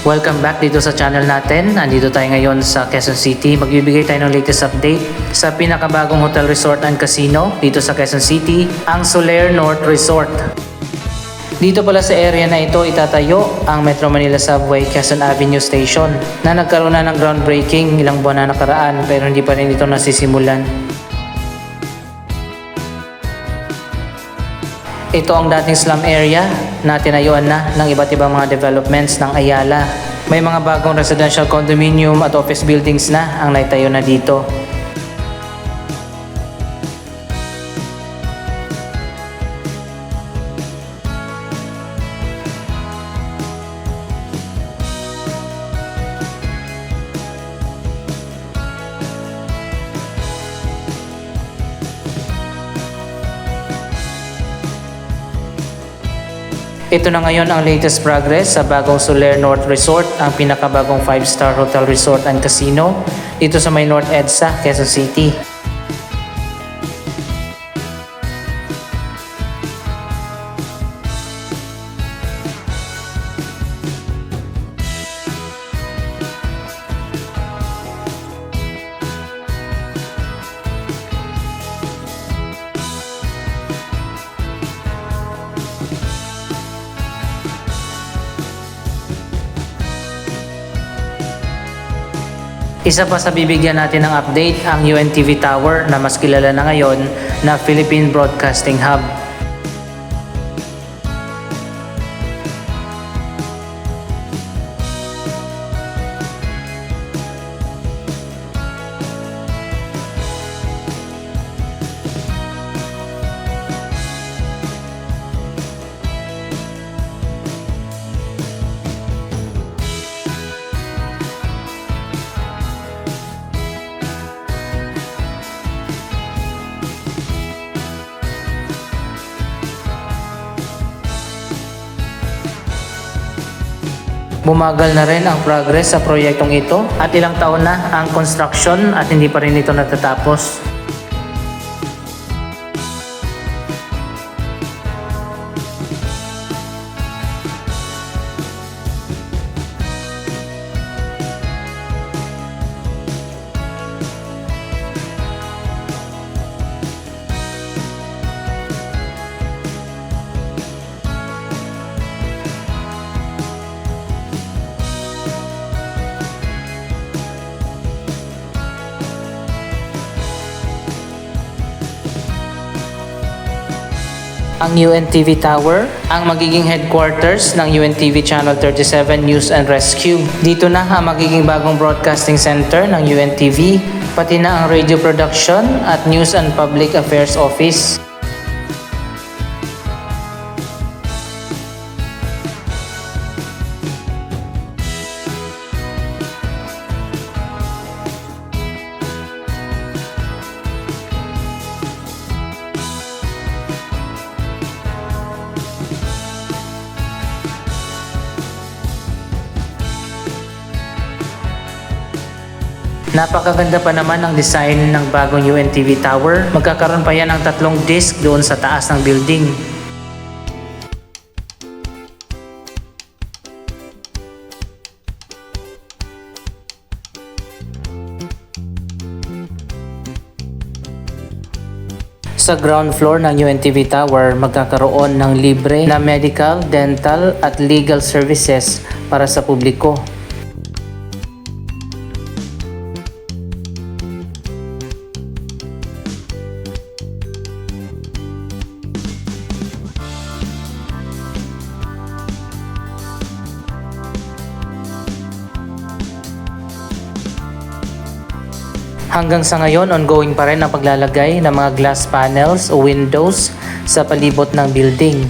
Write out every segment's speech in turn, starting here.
Welcome back dito sa channel natin. Andito tayo ngayon sa Quezon City. Magbibigay tayo ng latest update sa pinakabagong hotel resort and casino dito sa Quezon City, ang Solaire North Resort. Dito pala sa area na ito itatayo ang Metro Manila Subway Quezon Avenue Station na nagkaroon na ng groundbreaking ilang buwan na nakaraan pero hindi pa rin ito nasisimulan. Ito ang dating slum area na tinayuan na ng iba't ibang mga developments ng Ayala. May mga bagong residential condominium at office buildings na ang naitayo na dito. Ito na ngayon ang latest progress sa bagong Solaire North Resort, ang pinakabagong 5-star hotel resort and casino dito sa may North EDSA, Quezon City. Isa pa sa bibigyan natin ng update ang UNTV Tower na mas kilala na ngayon na Philippine Broadcasting Hub. Bumagal na rin ang progress sa proyektong ito at ilang taon na ang construction at hindi pa rin ito natatapos. Ang UNTV Tower, ang magiging headquarters ng UNTV Channel 37 News and Rescue. Dito na ang magiging bagong broadcasting center ng UNTV, pati na ang radio production at News and Public Affairs Office. Napakaganda pa naman ang design ng bagong UNTV Tower. Magkakaroon pa yan ng 3 disc doon sa taas ng building. Sa ground floor ng UNTV Tower, magkakaroon ng libre na medical, dental at legal services para sa publiko. Hanggang sa ngayon, ongoing pa rin ang paglalagay ng mga glass panels o windows sa palibot ng building.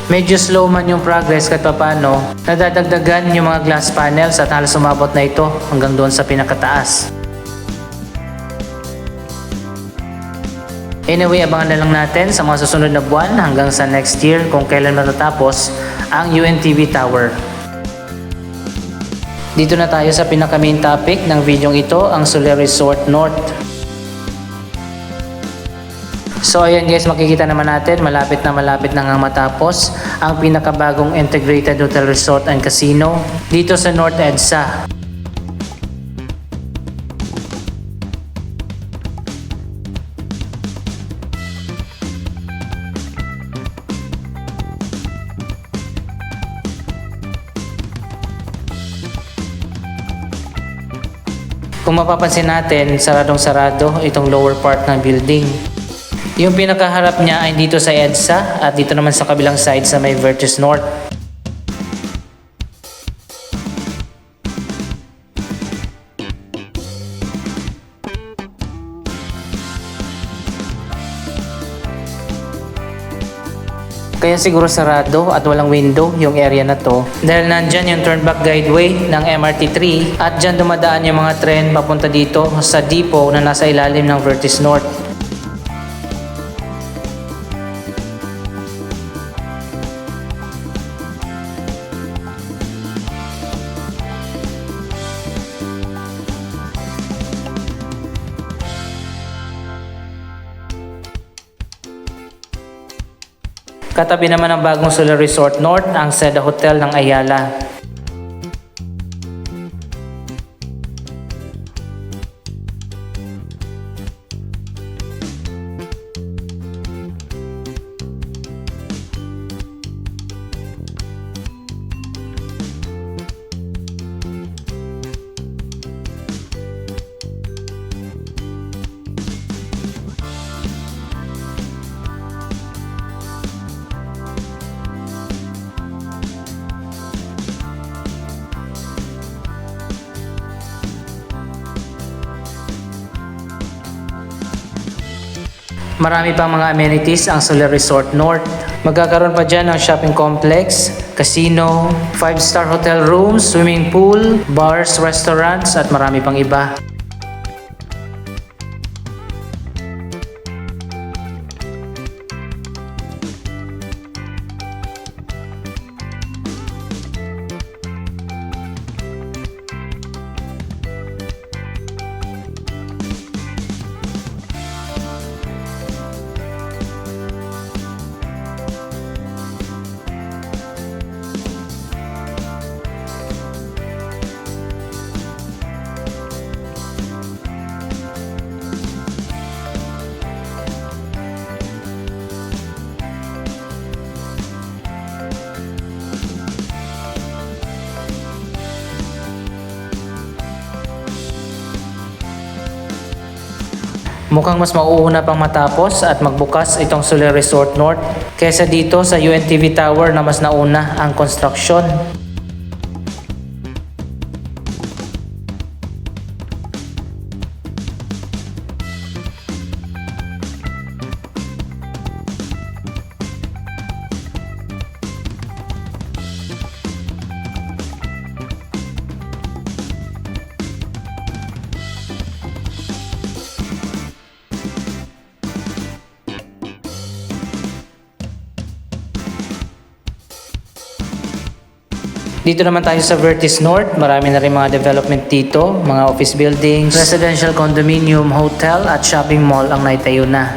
Medyo slow man yung progress kahit paano, nadadagdagan yung mga glass panels at halos umabot na ito hanggang doon sa pinakataas. Anyway, abangan na lang natin sa mga susunod na buwan hanggang sa next year kung kailan matatapos ang UNTV Tower. Dito na tayo sa pinaka main topic ng video ito, ang Solaire Resort North. So ayan guys, makikita naman natin malapit na nga matapos ang pinakabagong integrated hotel resort and casino dito sa North EDSA. Kung mapapansin natin, saradong-sarado itong lower part ng building. Yung pinakaharap niya ay dito sa EDSA at dito naman sa kabilang side sa may Vertis North. Kaya siguro sarado at walang window yung area na to dahil nandyan yung turnback guideway ng MRT3 at dyan dumadaan yung mga tren papunta dito sa depot na nasa ilalim ng Vertis North. Katabi naman ng bagong Solaire Resort North ang Seda Hotel ng Ayala. Marami pang mga amenities ang Solaire Resort North. Magkakaroon pa dyan ng shopping complex, casino, 5-star hotel rooms, swimming pool, bars, restaurants at marami pang iba. Mukhang mas mauuna pang matapos at magbukas itong Solaire Resort North kaysa dito sa UNTV Tower na mas nauna ang construction. Dito naman tayo sa Vertis North, marami na rin mga development dito, mga office buildings, residential condominium, hotel at shopping mall ang naitayo na.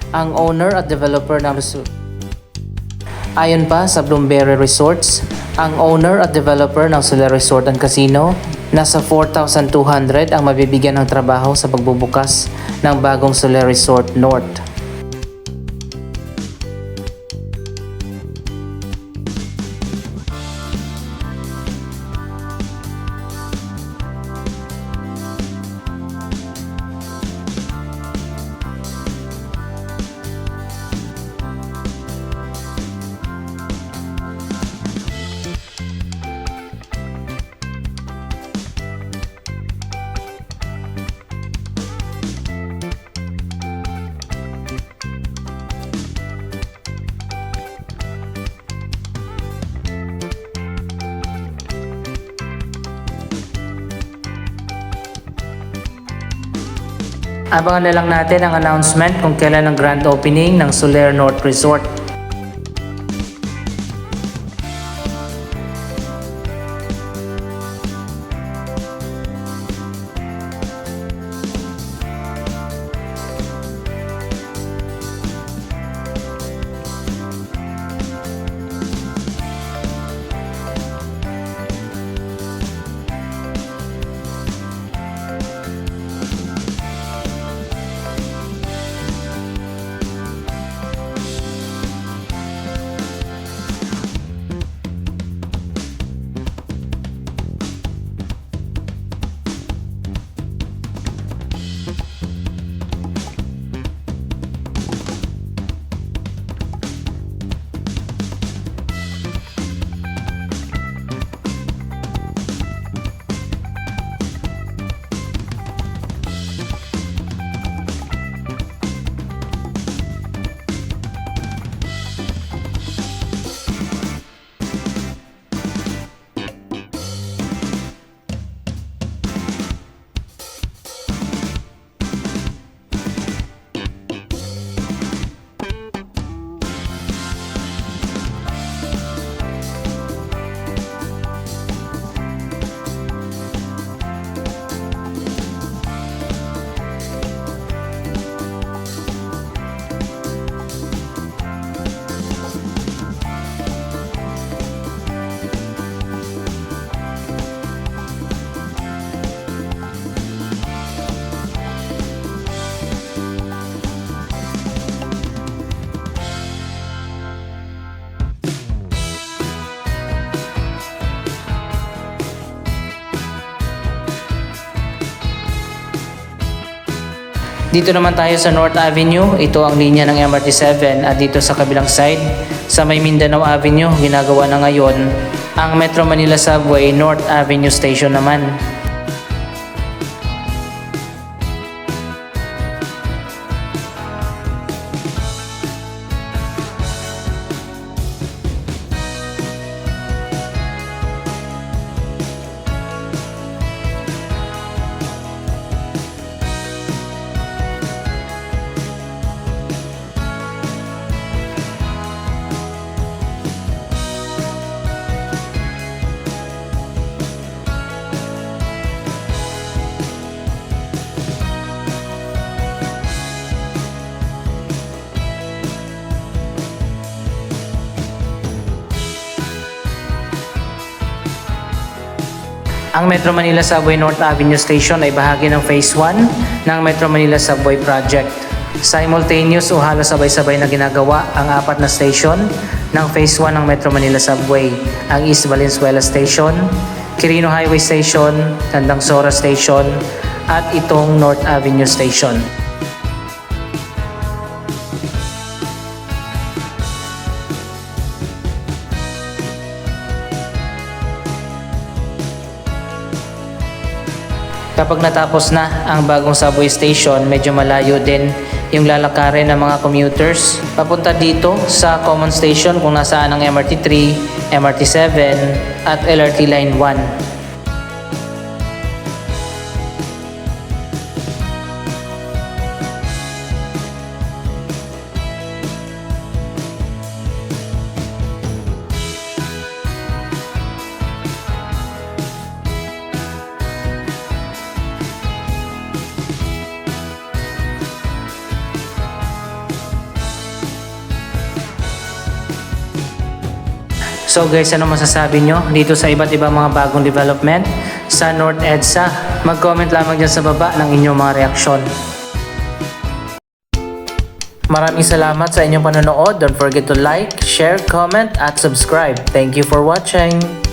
Ang owner at developer ng resort. Ayon pa sa Bloomberry Resorts, ang owner at developer ng Solaire Resort and Casino, nasa 4,200 ang mabibigyan ng trabaho sa pagbubukas ng bagong Soler Resort North. Abangan na lang natin ang announcement kung kailan ang grand opening ng Soler North Resort. Dito naman tayo sa North Avenue, ito ang linya ng MRT-7 at dito sa kabilang side, sa may Mindanao Avenue, ginagawa na ngayon ang Metro Manila Subway North Avenue Station naman. Ang Metro Manila Subway North Avenue Station ay bahagi ng Phase 1 ng Metro Manila Subway Project. Simultaneous o halos sabay-sabay na ginagawa ang apat na station ng Phase 1 ng Metro Manila Subway, ang East Valenzuela Station, Quirino Highway Station, Tandang Sora Station, at itong North Avenue Station. Kapag natapos na ang bagong subway station, medyo malayo din yung lalakarin ng mga commuters papunta dito sa common station kung nasaan ang MRT3, MRT7 at LRT Line 1. So guys, ano masasabi nyo dito sa iba't ibang mga bagong development sa North EDSA? Mag-comment lamang dyan sa baba ng inyong mga reaksyon. Maraming salamat sa inyong panonood. Don't forget to like, share, comment, at subscribe. Thank you for watching!